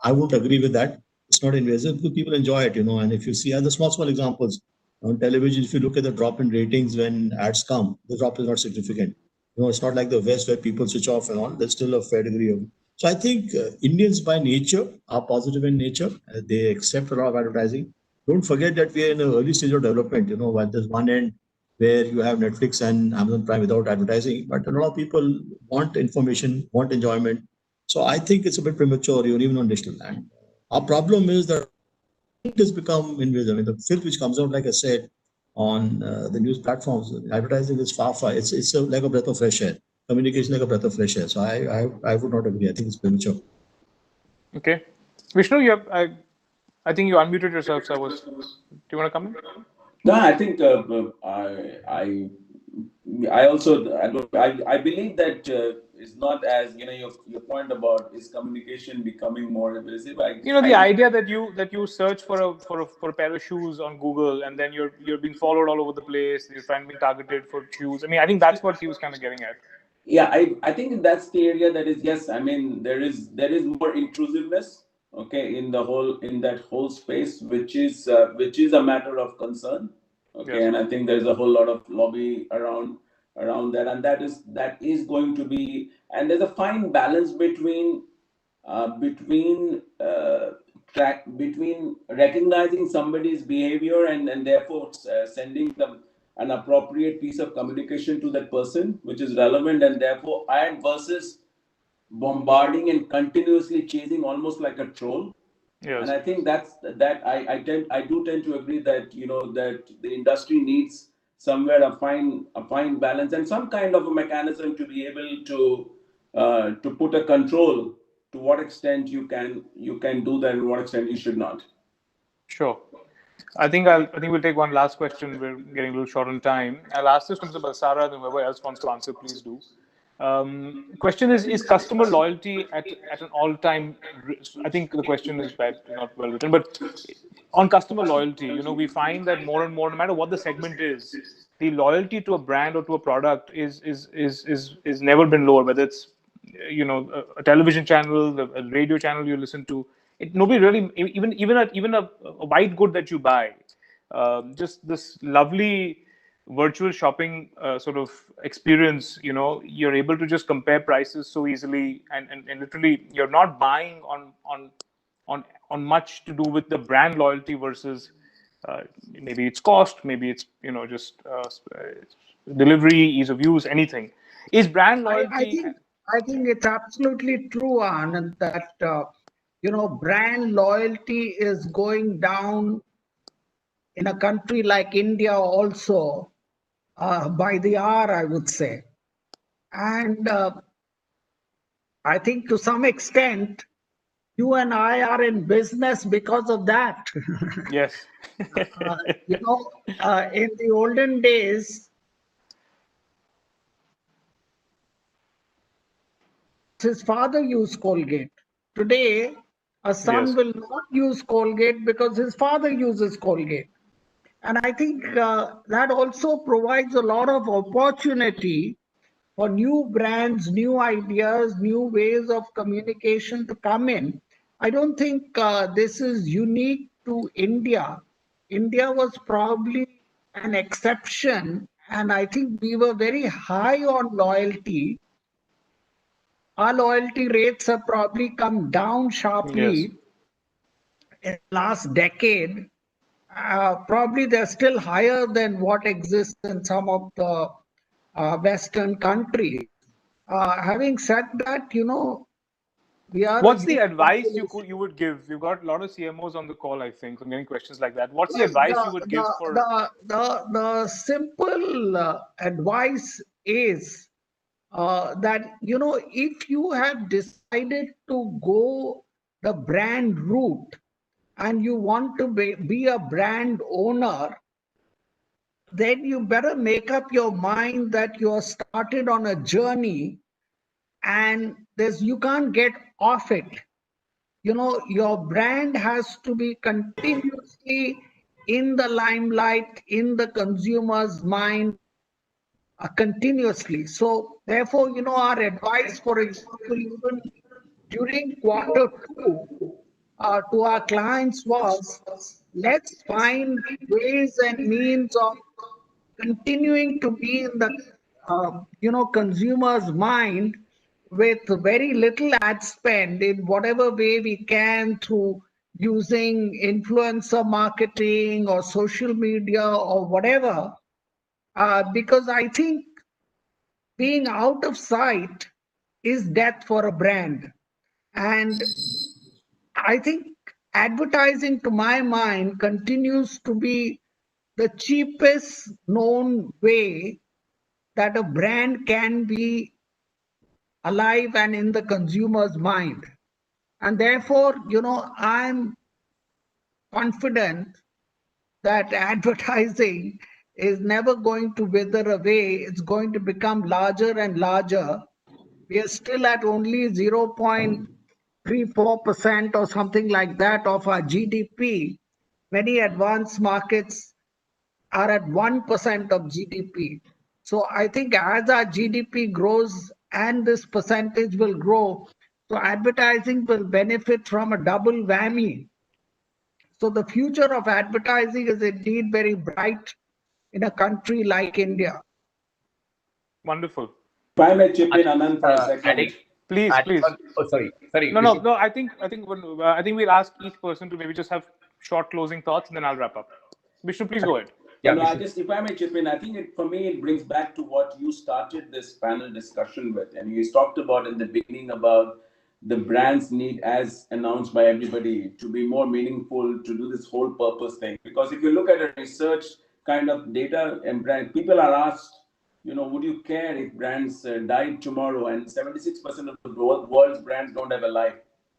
Speaker 3: I won't agree with that. It's not invasive because people enjoy it, And if you see other small examples, on television, if you look at the drop in ratings when ads come, the drop is not significant. It's not like the West where people switch off and all. There's still a fair degree of. So I think Indians by nature are positive in nature. They accept a lot of advertising. Don't forget that we are in the early stage of development. While there's one end where you have Netflix and Amazon Prime without advertising, but a lot of people want information, want enjoyment. So I think it's a bit premature, even on digital. And our problem is that it has become invisible. I mean, the filth which comes out, like I said, on the news platforms, advertising is far. It's like a breath of fresh air. Communication like a breath of fresh air. So I would not agree. I think it's premature.
Speaker 2: Okay, Vishnu, I think you unmuted yourself. So do you want to come in?
Speaker 6: No, I think I also I believe that it's not as your point about is communication becoming more invasive.
Speaker 2: The idea that you search for a pair of shoes on Google and then you're being followed all over the place. You're trying to be targeted for shoes. I mean, I think that's what he was kind of getting at.
Speaker 6: Yeah, I think that's the area that is, yes, I mean there is more intrusiveness, okay, in that whole space, which is a matter of concern, okay.
Speaker 2: Yes.
Speaker 6: And I think there's a whole lot of lobby around that, and that is going to be, and there's a fine balance between recognizing somebody's behavior and therefore sending them an appropriate piece of communication to that person which is relevant, and therefore and versus bombarding and continuously chasing almost like a troll. And
Speaker 2: Yes.
Speaker 6: I think I do tend to agree that that the industry needs somewhere a fine balance and some kind of a mechanism to be able to put a control to what extent you can do that and what extent you should not.
Speaker 2: Sure. I think we'll take one last question. We're getting a little short on time. I'll ask this to Mr. Balsara, and whoever else wants to answer, please do. Question is customer loyalty at an all-time? I think the question is bad, not well written, but on customer loyalty, we find that more and more, no matter what the segment is, the loyalty to a brand or to a product is never been lower. Whether it's a television channel, a radio channel you listen to, nobody really even a white good that you buy, just this lovely virtual shopping sort of experience. You're able to just compare prices so easily, and literally you're not buying on on much to do with the brand loyalty versus maybe it's cost, maybe it's just delivery, ease of use, anything. Is brand loyalty?
Speaker 5: I think it's absolutely true, Anand, that brand loyalty is going down in a country like India also by the hour, I would say. And I think to some extent, you and I are in business because of that.
Speaker 2: Yes.
Speaker 5: In the olden days, his father used Colgate. Today, a son
Speaker 2: Yes.
Speaker 5: will not use Colgate because his father uses Colgate. And I think that also provides a lot of opportunity for new brands, new ideas, new ways of communication to come in. I don't think this is unique to India. India was probably an exception, and I think we were very high on loyalty. Our loyalty rates have probably come down
Speaker 2: Yes.
Speaker 5: sharply in the last decade. Probably they're still higher than what exists in some of the Western countries. Having said that, we are a
Speaker 2: What's the
Speaker 5: huge
Speaker 2: advice
Speaker 5: population.
Speaker 2: you would give? We've got a lot of CMOs on the call, I think. I'm getting questions like that. What's the
Speaker 5: Well,
Speaker 2: advice you would give for?
Speaker 5: the simple advice is that if you have decided to go the brand route and you want to be a brand owner, then you better make up your mind that you are started on a journey and you can't get off it. Your brand has to be continuously in the limelight, in the consumer's mind, continuously. So therefore, our advice, for example, even during quarter two, to our clients was, let's find ways and means of continuing to be in the consumer's mind with very little ad spend in whatever way we can, through using influencer marketing or social media or whatever, because I think being out of sight is death for a brand. And I think advertising, to my mind, continues to be the cheapest known way that a brand can be alive and in the consumer's mind. And therefore, I'm confident that advertising is never going to wither away. It's going to become larger and larger. We are still at only 0.34% or something like that of our GDP. Many advanced markets are at 1% of GDP. So I think as our GDP grows and this percentage will grow, so advertising will benefit from a double whammy. So the future of advertising is indeed very bright in a country like India.
Speaker 2: Wonderful.
Speaker 6: If I may chip in, Anand, for a
Speaker 4: Adding,
Speaker 6: second.
Speaker 2: Please,
Speaker 4: adding
Speaker 2: please.
Speaker 4: on, oh, sorry.
Speaker 2: No, no,
Speaker 4: Vishnu.
Speaker 2: no. I think we'll ask each person to maybe just have short closing thoughts, and then I'll wrap up. Vishnu, please go ahead.
Speaker 4: Yeah,
Speaker 6: No, I
Speaker 4: Vishnu.
Speaker 6: just, if I may chip in, I think for me, it brings back to what you started this panel discussion with. And you talked about in the beginning about the brand's need, as announced by everybody, to be more meaningful, to do this whole purpose thing. Because if you look at a research kind of data and brand, people are asked, would you care if brands died tomorrow? And 76% of the world's brands don't have a life.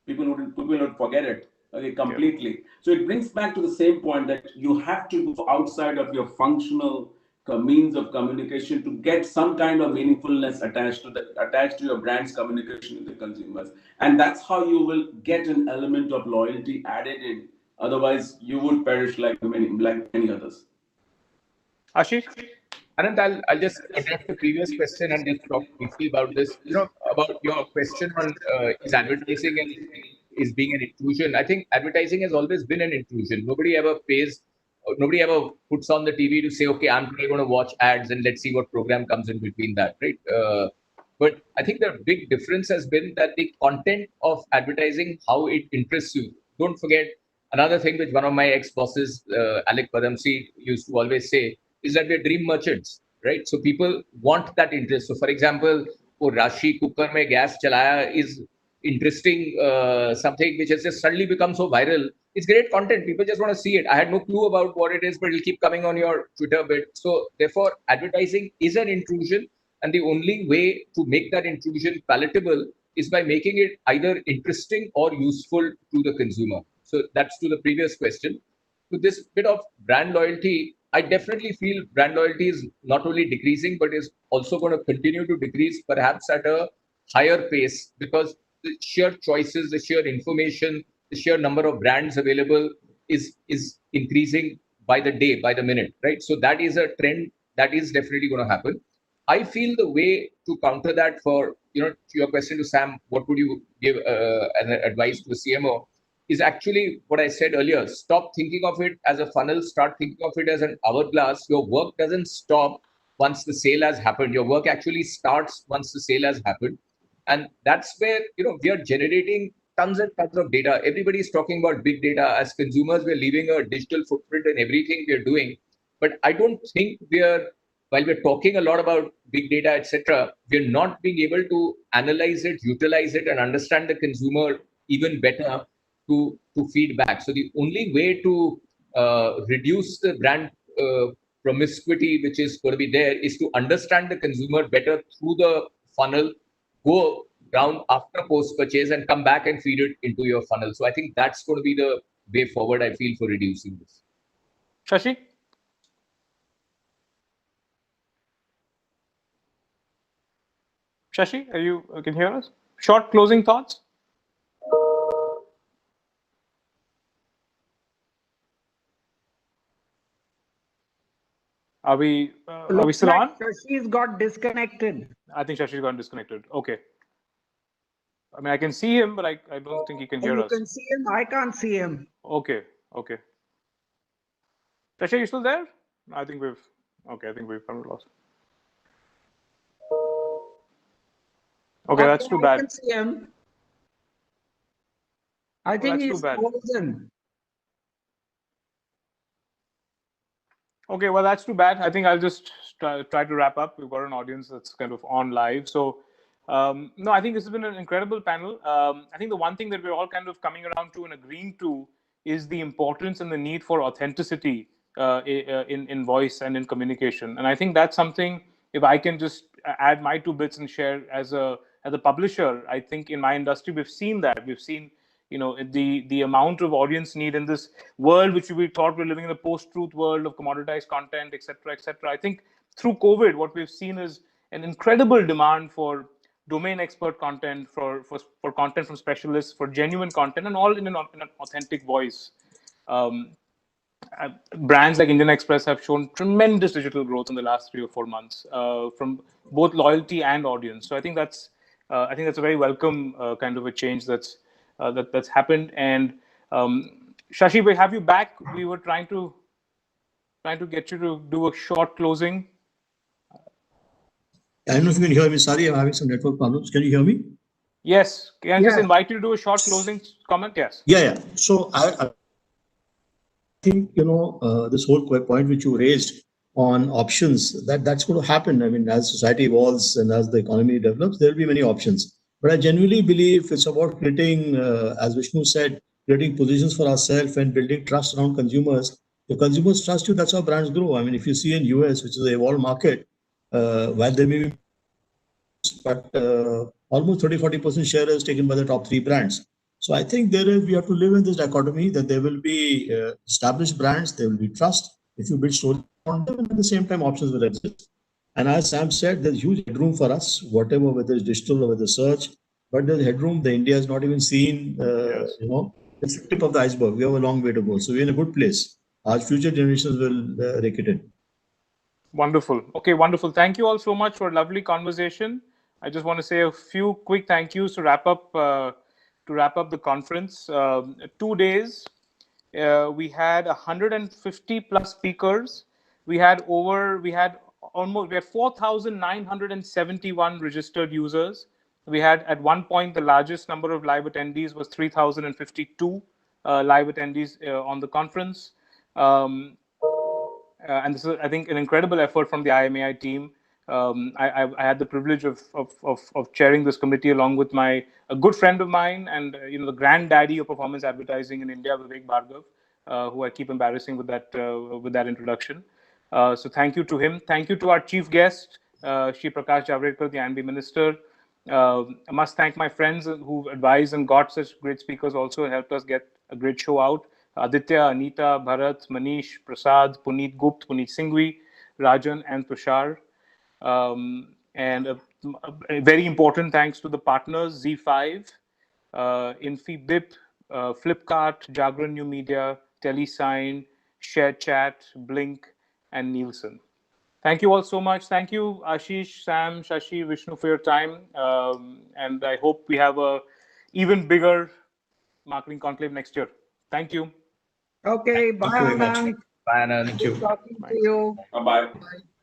Speaker 6: People would forget it. Okay, completely. Yeah. So it brings back to the same point that you have to go outside of your functional means of communication to get some kind of meaningfulness attached to your brand's communication with the consumers, and that's how you will get an element of loyalty added in. Otherwise, you would perish like many others.
Speaker 2: Ashish?
Speaker 4: Anand, I'll just address the previous question and just talk briefly about this. About your question on is advertising and is being an intrusion. I think advertising has always been an intrusion. Nobody ever puts on the TV to say, okay, I'm today going to watch ads and let's see what program comes in between that, right? But I think the big difference has been that the content of advertising, how it interests you, don't forget another thing which one of my ex-bosses, Alec Padamsi, used to always say is that we're dream merchants, right? So people want that interest. So for example, वो राशि cooker में gas चलाया is interesting, something which has just suddenly become so viral. It's great content. People just want to see it. I had no clue about what it is, but it'll keep coming on your Twitter bit. So therefore, advertising is an intrusion, and the only way to make that intrusion palatable is by making it either interesting or useful to the consumer. So that's to the previous question. To this bit of brand loyalty, I definitely feel brand loyalty is not only decreasing, but is also going to continue to decrease, perhaps at a higher pace, because the sheer choices, the sheer information, the sheer number of brands available is increasing by the day, by the minute, right? So that is a trend that is definitely going to happen. I feel the way to counter that, for to your question to Sam, what would you give an advice to a CMO? Is actually what I said earlier. Stop thinking of it as a funnel. Start thinking of it as an hourglass. Your work doesn't stop once the sale has happened. Your work actually starts once the sale has happened, and that's where we are generating tons and tons of data. Everybody is talking about big data. As consumers, we're leaving a digital footprint in everything we're doing. But I don't think while we're talking a lot about big data, etc., we're not being able to analyze it, utilize it, and understand the consumer even better to feedback. So the only way to reduce the brand promiscuity, which is going to be there, is to understand the consumer better through the funnel, go down after post purchase, and come back and feed it into your funnel. So I think that's going to be the way forward, I feel, for reducing this.
Speaker 2: Shashi? Shashi, can you hear us? Short closing thoughts? Are we still on?
Speaker 5: Shashi's got disconnected.
Speaker 2: I think Shashi's got disconnected. Okay. I mean, I can see him, but I don't think he can hear us.
Speaker 5: You can see him. I can't see him.
Speaker 2: Okay. Shashi, are you still there? I think we've kind of lost. Okay, that's too bad.
Speaker 5: I can see him. I think he's frozen.
Speaker 2: Okay, well, that's too bad. I think I'll just try to wrap up. We've got an audience that's kind of on live. So, no, I think this has been an incredible panel. I think the one thing that we're all kind of coming around to and agreeing to is the importance and the need for authenticity in voice and in communication. And I think that's something, if I can just add my 2 bits and share as a publisher, I think in my industry, we've seen that. We've seen the amount of audience need in this world, which we thought we're living in a post-truth world of commoditized content, etc., etc. I think through COVID, what we've seen is an incredible demand for domain expert content, for content from specialists, for genuine content, and all in an authentic voice. Brands like Indian Express have shown tremendous digital growth in the last 3 or 4 months, from both loyalty and audience. So I think that's a very welcome kind of a change that's happened. And Shashi, we have you back. We were trying to get you to do a short closing.
Speaker 3: I don't know if you can hear me. Sorry, I'm having some network problems. Can you hear me?
Speaker 2: Yes. Can I just invite you to do a short closing comment? Yes.
Speaker 3: Yeah. So I think this whole point which you raised on options, that's going to happen. I mean, as society evolves and as the economy develops, there will be many options. But I genuinely believe it's about creating, as Vishnu said, creating positions for ourselves and building trust around consumers. If consumers trust you, that's how brands grow. I mean, if you see in US, which is an evolved market, while there may be, but almost 30-40% share is taken by the top 3 brands. So I think we have to live in this dichotomy that there will be established brands, there will be trust if you build stories on them, and at the same time options will exist. And as Sam said, there's huge headroom for us, whatever, whether it's digital or whether search, but there's headroom. The India has not even seen, it's the tip of the iceberg. We have a long way to go. So we're in a good place. Our future generations will rake it in.
Speaker 2: Wonderful. Okay, wonderful. Thank you all so much for a lovely conversation. I just want to say a few quick thank yous to wrap up the conference. 2 days, we had 150 plus speakers. We had 4,971 registered users. We had, at one point, the largest number of live attendees was 3,052. live attendees on the conference. Um, and this is, I think, an incredible effort from the IMAI team. I had the privilege of chairing this committee along with a good friend of mine and the granddaddy of performance advertising in India, Vivek Bhargav, who I keep embarrassing with that introduction. So thank you to him. Thank you to our chief guest, Shri Prakash Javadekar, the INB minister. I must thank my friends who advised and got such great speakers also and helped us get a great show out. Aditya, Anita, Bharat, Manish, Prasad, Puneet Gupt, Puneet Singhvi, Rajan, and Tushar. And a very important thanks to the partners Z5, InfiBip, Flipkart, Jagran New Media, TeleSign, ShareChat, Blink, and Nielsen. Thank you all so much. Thank you, Ashish, Sam, Shashi, Vishnu, for your time. And I hope we have a even bigger marketing conclave next year. Thank you.
Speaker 5: Okay, bye,
Speaker 3: Thank you very much.
Speaker 5: Anand.
Speaker 4: Bye, Anand.
Speaker 3: Thank
Speaker 5: Good
Speaker 3: you.
Speaker 5: talking
Speaker 2: Bye.
Speaker 5: to you.
Speaker 6: Bye bye.
Speaker 5: Bye.